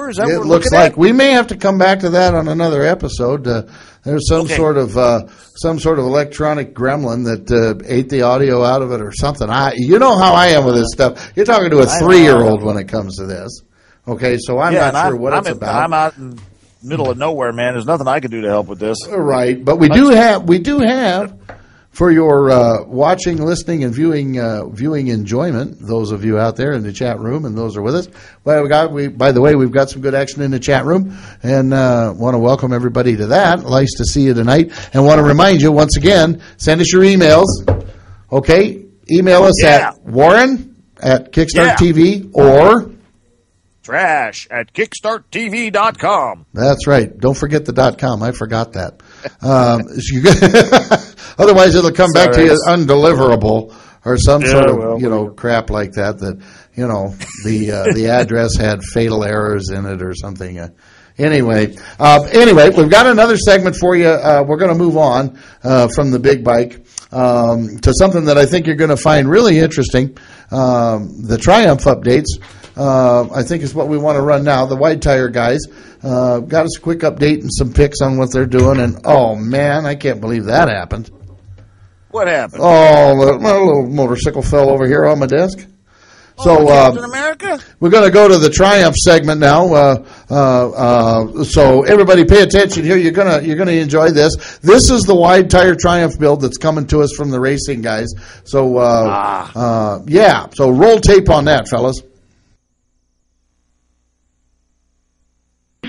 Is that It what looks we're like at? we may have to come back to that on another episode. There's some sort of electronic gremlin that ate the audio out of it or something. You know how I am with this stuff. You're talking to a 3-year-old when it comes to this. Okay, so I'm not sure what it's about. I'm out in the middle of nowhere, man. There's nothing I can do to help with this. Right, but we do have for your watching, listening, and viewing enjoyment. Those of you out there in the chat room and those are with us. Well, by the way, we've got some good action in the chat room, and want to welcome everybody to that. Nice to see you tonight, and want to remind you once again: send us your emails. Okay, email us at Warren at KickStartTV or Trash at KickStartTV.com. That's right. Don't forget the .com. I forgot that. Otherwise, it'll come back to you as undeliverable or some sort of crap like that. That the address had fatal errors in it or something. Anyway, we've got another segment for you. We're going to move on from the big bike to something that I think you're going to find really interesting. The Triumph updates. I think is what we want to run now. The wide tire guys got us a quick update and some pics on what they're doing. And, oh, man, I can't believe that happened. What happened? Oh, my little motorcycle fell over here on my desk. So Captain America? We're going to go to the Triumph segment now. So everybody pay attention here. You're gonna enjoy this. This is the wide tire Triumph build that's coming to us from the racing guys. So So roll tape on that, fellas.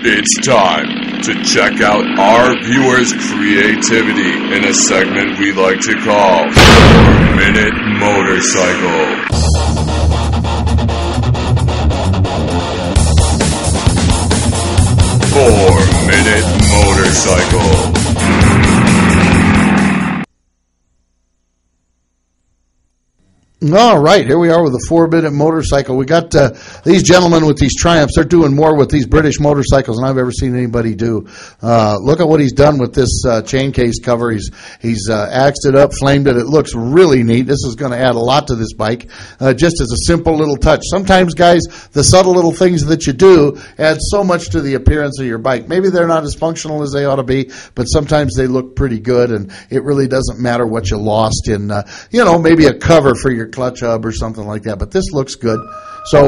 It's time to check out our viewers' creativity in a segment we like to call 4-Minute Motorcycle. 4-Minute Motorcycle. All right, here we are with a 4-minute motorcycle. We got these gentlemen with these Triumphs. They're doing more with these British motorcycles than I've ever seen anybody do. Look at what he's done with this chain case cover. He's axed it up, flamed it. It looks really neat. This is going to add a lot to this bike, just as a simple little touch. Sometimes, guys, the subtle little things that you do add so much to the appearance of your bike. Maybe they're not as functional as they ought to be, but sometimes they look pretty good, and it really doesn't matter what you lost in, maybe a cover for your clutch hub or something like that, but this looks good. So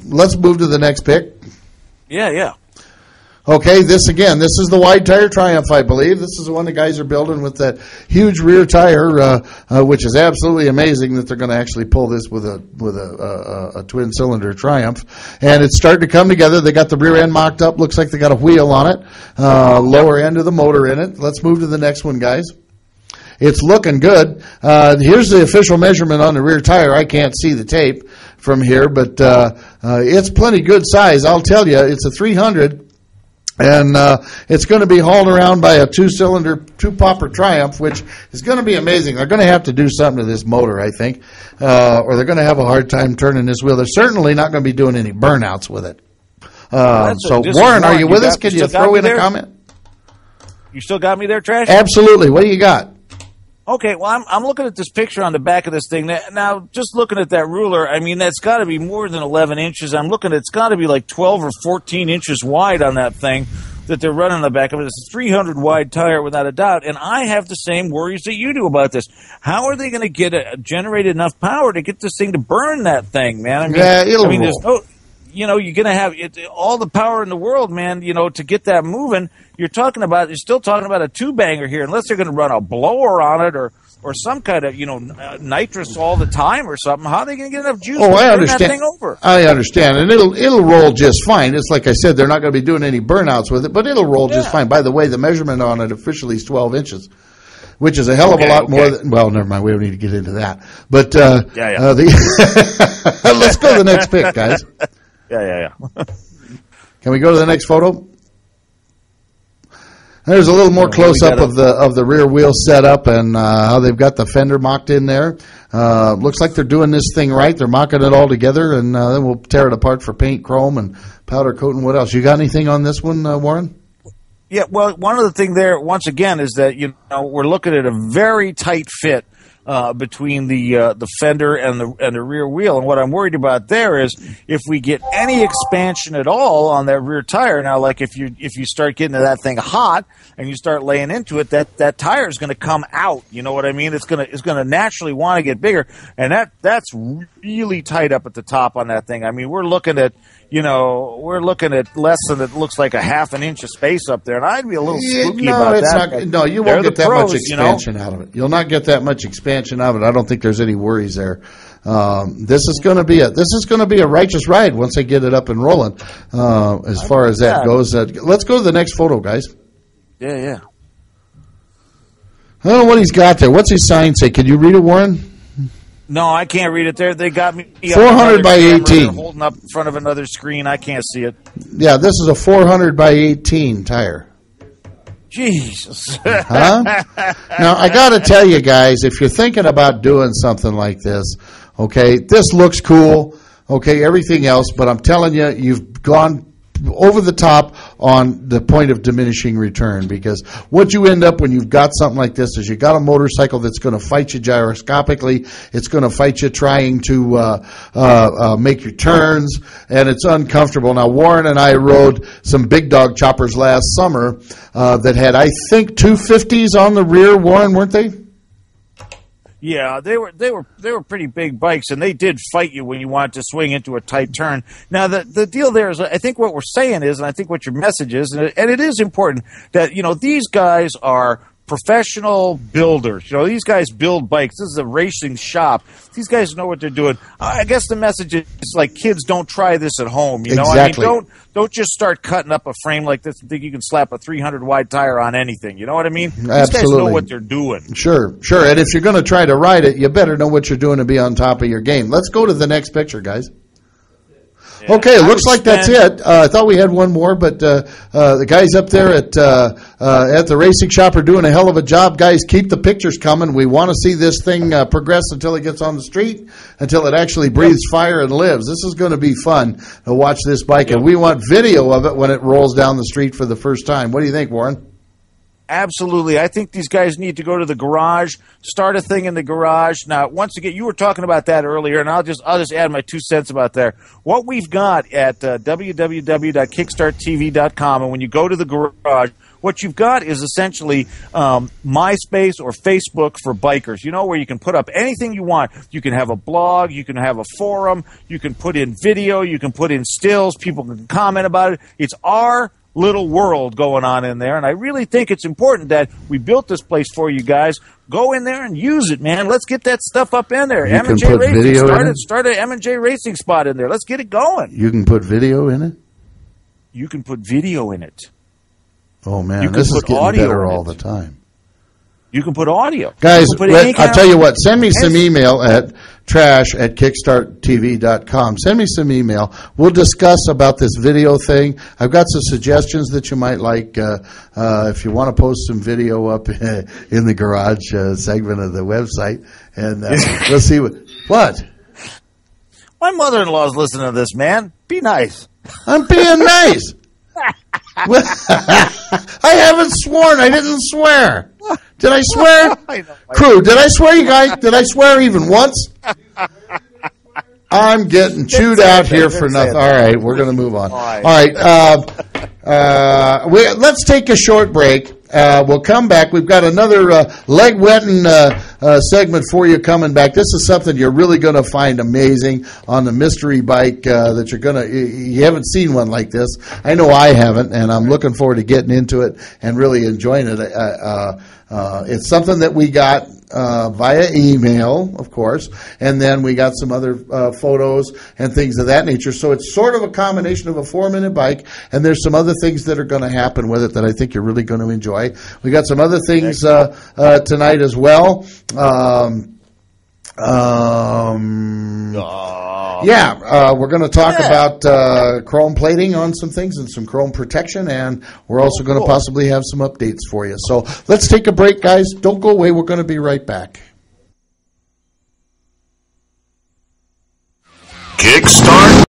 let's move to the next pick. Yeah. Okay, this is the wide tire Triumph, I believe. This is the one the guys are building with that huge rear tire, which is absolutely amazing that they're going to actually pull this with a twin cylinder Triumph. And it's starting to come together. They got the rear end mocked up. Looks like they got a wheel on it. Lower end of the motor in it. Let's move to the next one, guys. It's looking good. Here's the official measurement on the rear tire. I can't see the tape from here, but it's plenty good size. I'll tell you, it's a 300, and it's going to be hauled around by a two-cylinder, two-popper Triumph, which is going to be amazing. They're going to have to do something to this motor, I think, or they're going to have a hard time turning this wheel. They're certainly not going to be doing any burnouts with it. Warren, are you with us? Can you throw in a comment? You still got me there, Trash? Absolutely. What do you got? Okay, well, I'm looking at this picture on the back of this thing. Now, just looking at that ruler, I mean, that's got to be more than 11 inches. I'm looking, it's got to be like 12 or 14 inches wide on that thing that they're running on the back of it. It's a 300 wide tire without a doubt, and I have the same worries that you do about this. How are they going to generate enough power to get this thing to burn that thing, man? I mean, there's no... you're going to have all the power in the world, man, to get that moving. You're still talking about a two-banger here, unless they're going to run a blower on it or some kind of, nitrous all the time or something. How are they going to get enough juice to turn that thing over? I understand, and it'll roll just fine. It's like I said, they're not going to be doing any burnouts with it, but it'll roll just fine. By the way, the measurement on it officially is 12 inches. Which is a hell of a lot more than, well, never mind, we don't need to get into that. But let's go to the next pick, guys. Yeah. Can we go to the next photo? There's a little more close-up of the rear wheel setup and how they've got the fender mocked in there. Looks like they're doing this thing right. They're mocking it all together, and then we'll tear it apart for paint, chrome, and powder coat, and what else? You got anything on this one, Warren? Yeah, well, one of the things there, once again, is that we're looking at a very tight fit between the fender and the rear wheel. And what I'm worried about there is if we get any expansion at all on that rear tire. Now, like if you start getting that thing hot and you start laying into it, that tire is going to come out. You know what I mean? It's gonna naturally want to get bigger, and that's really tight up at the top on that thing. I mean, we're looking at less than, it looks like, a half an inch of space up there, and I'd be a little spooky about that. No, you won't get that much expansion out of it. You'll not get that much expansion out of it. I don't think there's any worries there. This is going to be a righteous ride once they get it up and rolling. As far as that goes, let's go to the next photo, guys. Yeah. I don't know what he's got there. What's his sign say? Can you read it, Warren? No, I can't read it there. They got me 400 by 18. Holding up in front of another screen. I can't see it. Yeah, this is a 400 by 18 tire. Jesus. Huh? Now, I got to tell you guys, if you're thinking about doing something like this, okay, this looks cool, okay, everything else, but I'm telling you, you've gone over the top on the point of diminishing return, because what you end up when you've got something like this is you got a motorcycle that's going to fight you gyroscopically. It's going to fight you trying to make your turns, and it's uncomfortable. Now, Warren and I rode some big dog choppers last summer that had, I think, 250s on the rear, Warren, weren't they? Yeah, they were pretty big bikes, and they did fight you when you wanted to swing into a tight turn. Now, the deal there is, I think what we're saying is, and I think what your message is, and it is important, that, these guys are professional builders. These guys build bikes. This is a racing shop. These guys know what they're doing. I guess the message is like, kids, don't try this at home. Exactly. I mean, don't just start cutting up a frame like this and think you can slap a 300 wide tire on anything. You know what I mean? Absolutely. These guys know what they're doing. Sure. And if you're going to try to ride it, you better know what you're doing to be on top of your game. Let's go to the next picture, guys. Yeah, okay, looks like that's it. I thought we had one more, but the guys up there at the racing shop are doing a hell of a job. Guys, keep the pictures coming. We want to see this thing progress until it gets on the street, until it actually breathes fire and lives. This is going to be fun to watch this bike, and we want video of it when it rolls down the street for the first time. What do you think, Warren? Absolutely. I think these guys need to go to the garage, start a thing in the garage. Now, once again, you were talking about that earlier, and I'll just add my 2 cents about there. What we've got at www.kickstarttv.com, and when you go to the garage, what you've got is essentially MySpace or Facebook for bikers, where you can put up anything you want. You can have a blog, you can have a forum, you can put in video, you can put in stills, people can comment about it. It's our little world going on in there, and I really think it's important that we built this place for you guys. Go in there and use it, man. Let's get that stuff up in there. You can put Racing, video in it? Start an M&J Racing spot in there. Let's get it going. You can put video in it? You can put video in it. Oh, man, this is getting better all the time. You can put audio. Guys, I'll tell you what, send me some email at trash@kickstarttv.com. Send me some email. We'll discuss about this video thing. I've got some suggestions that you might like if you want to post some video up in the garage segment of the website. And we'll see what? My mother-in-law's listening to this, man. Be nice. I'm being nice. I haven't sworn. I didn't swear. Did I swear? Crew, did I swear, you guys? Did I swear even once? I'm getting chewed out here for nothing. All right, we're going to move on. All right, let's take a short break. We'll come back. We've got another leg-wetting segment for you coming back. This is something you're really going to find amazing on the mystery bike that you haven't seen one like this. I know I haven't, and I'm looking forward to getting into it and really enjoying it. It's something that we got via email, of course, and then we got some other photos and things of that nature. So it's sort of a combination of a 4-minute bike, and there's some other things that are going to happen with it that I think you're really going to enjoy. We got some other things tonight as well. We're going to talk about chrome plating on some things and some chrome protection, and we're also going to possibly have some updates for you. So let's take a break, guys. Don't go away. We're going to be right back. Kickstart